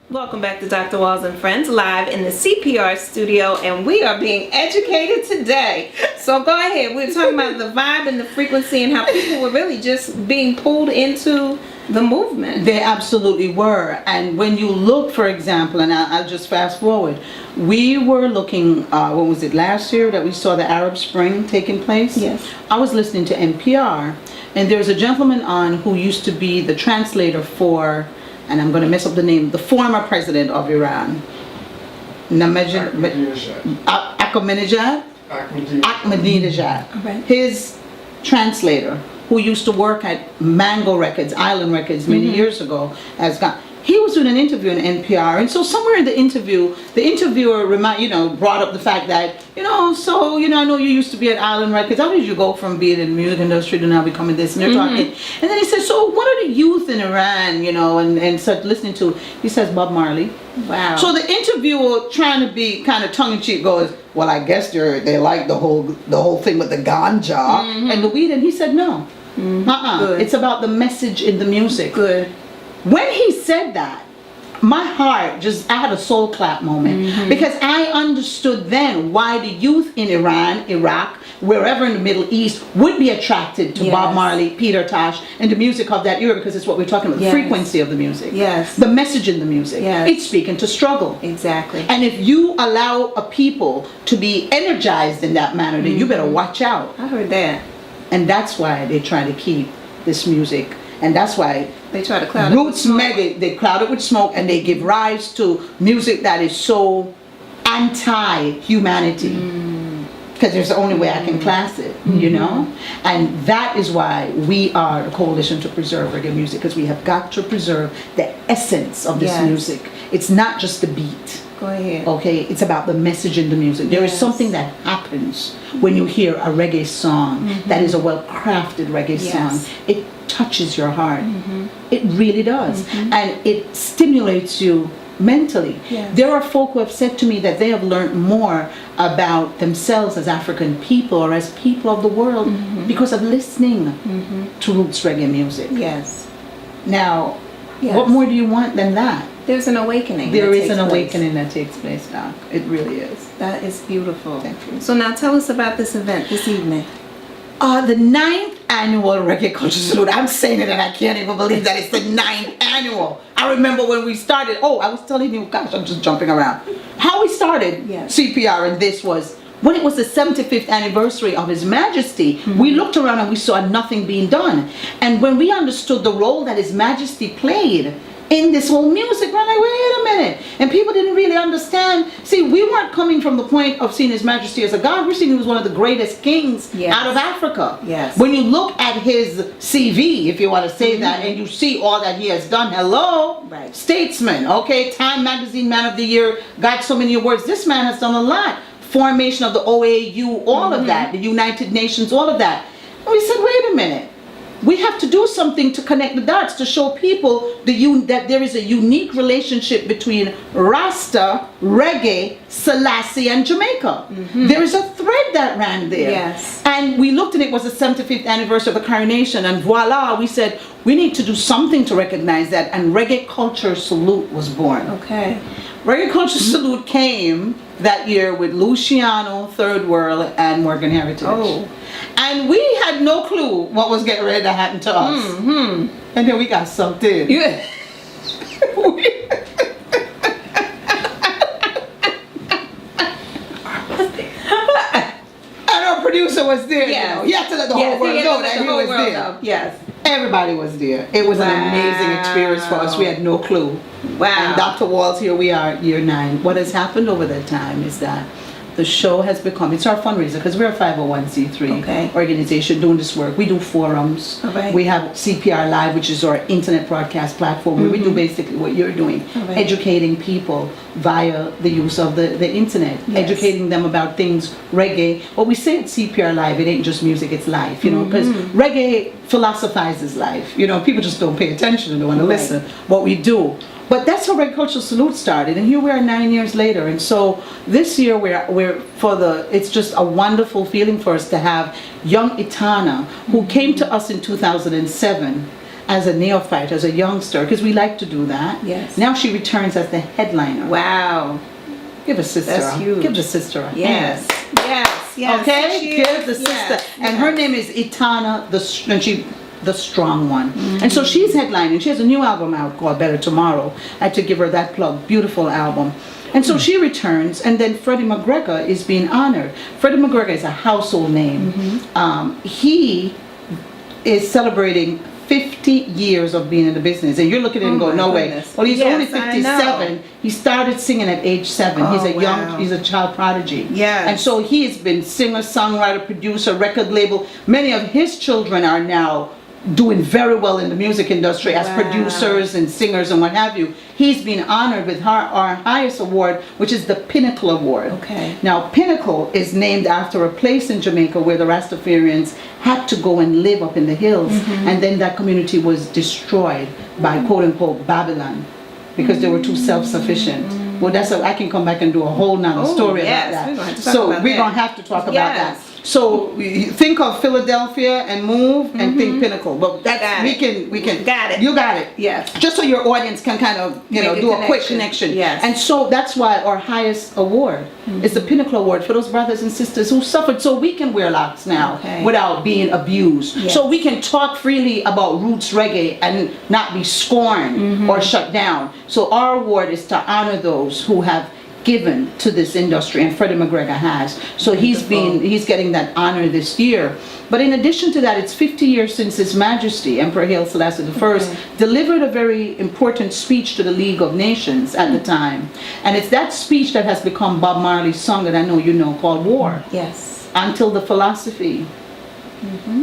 Welcome back to Dr. Walls and Friends, live in the CPR studio, and we are being educated today. So go ahead. We're talking about the vibe and the frequency and how people were really just being pulled into the movement. They absolutely were. And when you look, for example, and I'll just fast forward, we were looking, what was it, last year that we saw the Arab Spring taking place? Yes. I was listening to NPR, and there was a gentleman on who used to be the translator for, and I'm going to mess up the name, the former president of Iran, Ahmadinejad. Right. His translator, who used to work at Mango Records, Island Records, many years ago, has gone. He was doing an interview on NPR, and so somewhere in the interview, the interviewer brought up the fact that, I know you used to be at Island Records. How did you go from being in the music industry to now becoming this? And they're talking, and then he says, so what are the youth in Iran, and started listening to, he says, Bob Marley. Wow. So the interviewer, trying to be kind of tongue-in-cheek, goes, well, I guess they like the whole thing with the ganja and the weed, and he said, no. Good. It's about the message in the music. Good. When he said that, my heart I had a soul clap moment, because I understood then why the youth in Iran, Iraq, wherever in the Middle East would be attracted to Bob Marley, Peter Tosh, and the music of that era, because it's what we're talking about, the frequency of the music, the message in the music. It's speaking to struggle. Exactly. And if you allow a people to be energized in that manner, then you better watch out. I heard that. And that's why they try to keep this music. And that's why they try to cloud Roots they cloud it with smoke, and they give rise to music that is so anti-humanity. Because there's the only way I can class it, And that is why we are the Coalition to Preserve Reggae Music, because we have got to preserve the essence of this music. It's not just the beat. Go ahead. Okay, it's about the message in the music. There is something that happens when you hear a reggae song that is a well-crafted reggae song. It touches your heart. It really does. And it stimulates you mentally. There are folk who have said to me that they have learned more about themselves as African people or as people of the world because of listening to roots reggae music. Yes. Now, what more do you want than that? There's an awakening. There is an awakening that takes place, Doc. It really is. That is beautiful. Thank you. So now tell us about this event this evening. The 9th annual Reggae Culture Salute. I'm saying it and I can't even believe that it's the 9th annual. I remember when we started. Oh, I was telling you, gosh, I'm just jumping around. How we started CPR, and this was when it was the 75th anniversary of His Majesty. We looked around and we saw nothing being done. And when we understood the role that His Majesty played in this whole music, we're like, wait a minute. And people didn't really understand. See, we weren't coming from the point of seeing His Majesty as a god. We're seeing he was one of the greatest kings out of Africa. Yes. When you look at his CV, if you want to say that, and you see all that he has done, statesman, okay, Time Magazine Man of the Year, got so many awards. This man has done a lot. Formation of the OAU, all of that, the United Nations, all of that. And we said, wait a minute. We have to do something to connect the dots, to show people that there is a unique relationship between Rasta, reggae, Selassie, and Jamaica. There is a thread that ran there. Yes. And we looked, and it was the 75th anniversary of the coronation, and voila, we said, we need to do something to recognize that, and Reggae Culture Salute was born. Okay. Reggae Culture Salute came that year with Luciano, Third World, and Morgan Heritage. Oh. And we had no clue what was getting ready to happen to us. And then we got sucked in. Yeah. And our producer was there. He had to let the whole world know that he was there. Yes. Everybody was there. It was an amazing experience for us. We had no clue. Wow. And Dr. Walls, here we are, year 9. What has happened over that time is that the show has become, it's our fundraiser, because we're a 501c3 organization doing this work. We do forums. We have CPR Live, which is our internet broadcast platform, where we do basically what you're doing, educating people via the use of the internet, educating them about things, reggae. What we say at CPR Live, it ain't just music, it's life, because reggae philosophizes life. People just don't pay attention and don't want to listen. What we do. But that's how Reggae Cultural Salute started, and here we are 9 years later. And so this year it's just a wonderful feeling for us to have young Itana, who came to us in 2007 as a neophyte, as a youngster, because we like to do that. Yes. Now she returns as the headliner. Wow. Give a sister. That's huge. Give the sister a Yes. hand. Yes. Okay. Cheers. Give the sister. Yes. And her name is Itana, the strong one. And so she's headlining. She has a new album out called Better Tomorrow. I had to give her that plug. Beautiful album. And so she returns, and then Freddie McGregor is being honored. Freddie McGregor is a household name. He is celebrating 50 years of being in the business, and you're looking at him and go, no way. Well, he's only 57. He started singing at age 7. He's a child prodigy. Yeah. And so he has been singer, songwriter, producer, record label. Many of his children are now doing very well in the music industry as producers and singers and what have you. He's been honored with our highest award, which is the Pinnacle Award. Okay. Now, Pinnacle is named after a place in Jamaica where the Rastafarians had to go and live up in the hills, and then that community was destroyed by quote-unquote Babylon because they were too self-sufficient. Well, I can come back and do a whole nother story about that. We're going to have to talk about that. So we think of Philadelphia and move and think Pinnacle, but that's we can got it. You got it. Yes. Just so your audience can kind of do a quick connection. Yes. And so that's why our highest award is the Pinnacle Award for those brothers and sisters who suffered, so we can wear locks now without being abused. Yes. So we can talk freely about roots reggae and not be scorned or shut down. So our award is to honor those who have given to this industry, and Freddie McGregor has. So he's getting that honor this year. But in addition to that, it's 50 years since His Majesty Emperor Haile Selassie I delivered a very important speech to the League of Nations at the time, and it's that speech that has become Bob Marley's song that I know you know, called War. Yes. Until the Philosophy.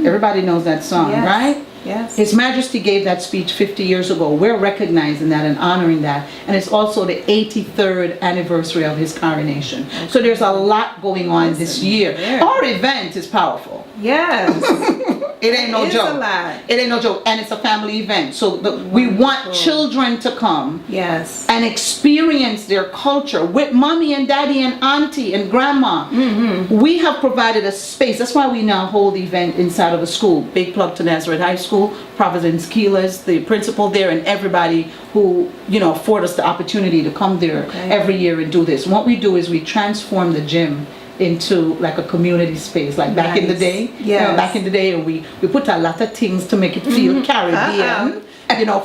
Everybody knows that song, right? Yes. His Majesty gave that speech 50 years ago. We're recognizing that and honoring that. And it's also the 83rd anniversary of his coronation. So there's a lot going on this year. Our event is powerful. Yes. It ain't no joke. It ain't no joke. And it's a family event. So we want children to come and experience their culture with mommy and daddy and auntie and grandma. We have provided a space. That's why we now hold the event inside of a school. Big plug to Nazareth High School. Providence Keelas, the principal there, and everybody who afford us the opportunity to come there every year and do this. And what we do is we transform the gym into like a community space, like back in the day. Back in the day, and we put a lot of things to make it feel Caribbean.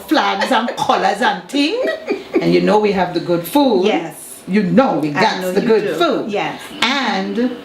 Flags and colors and things. And we have the good food. Yes. We got the good food. Yes. And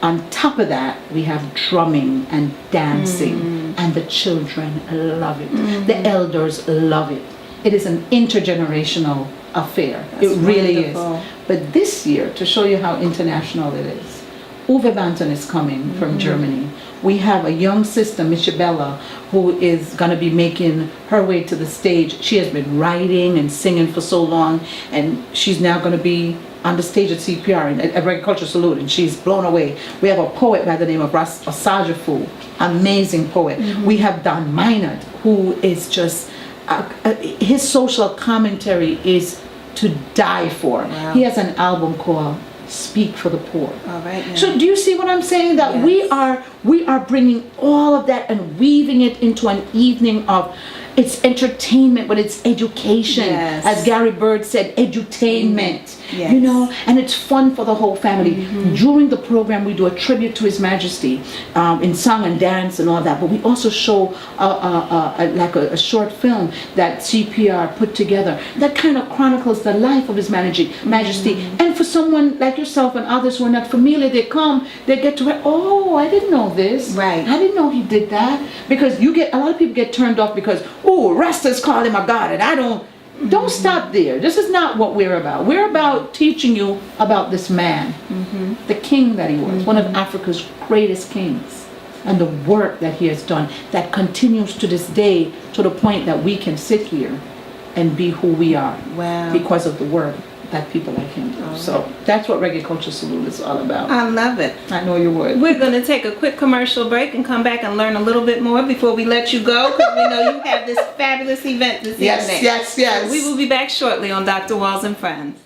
on top of that, we have drumming and dancing, and the children love it. The elders love it. It is an intergenerational affair. It really is. But this year, to show you how international it is, Uwe Banton is coming from Germany. We have a young sister, Michabella, who is going to be making her way to the stage. She has been writing and singing for so long, and she's now going to be on the stage at CPR, at Reggae Culture Salute, and she's blown away. We have a poet by the name of Asajafu, amazing poet. We have Don Minard, who is just, his social commentary is to die for. He has an album called Speak for the Poor. So do you see what I'm saying? That we are bringing all of that and weaving it into an evening of it's entertainment, but it's education. As Gary Bird said, edutainment. And it's fun for the whole family. During the program, we do a tribute to His Majesty in song and dance and all that. But we also show a short film that CPR put together that kind of chronicles the life of His Majesty. And for someone like yourself and others who are not familiar, they come, they get to, oh, I didn't know this. I didn't know he did that. Because a lot of people get turned off because, oh, Rastas call him a god, and I don't stop there. This is not what we're about. We're about teaching you about this man, the king that he was, one of Africa's greatest kings, and the work that he has done that continues to this day, to the point that we can sit here and be who we are because of the work that people like him do. So that's what Reggae Culture Salute is all about. I love it. I know you would. We're going to take a quick commercial break and come back and learn a little bit more before we let you go, because we know you have this fabulous event this evening. Yes. So we will be back shortly on Dr. Walls and Friends.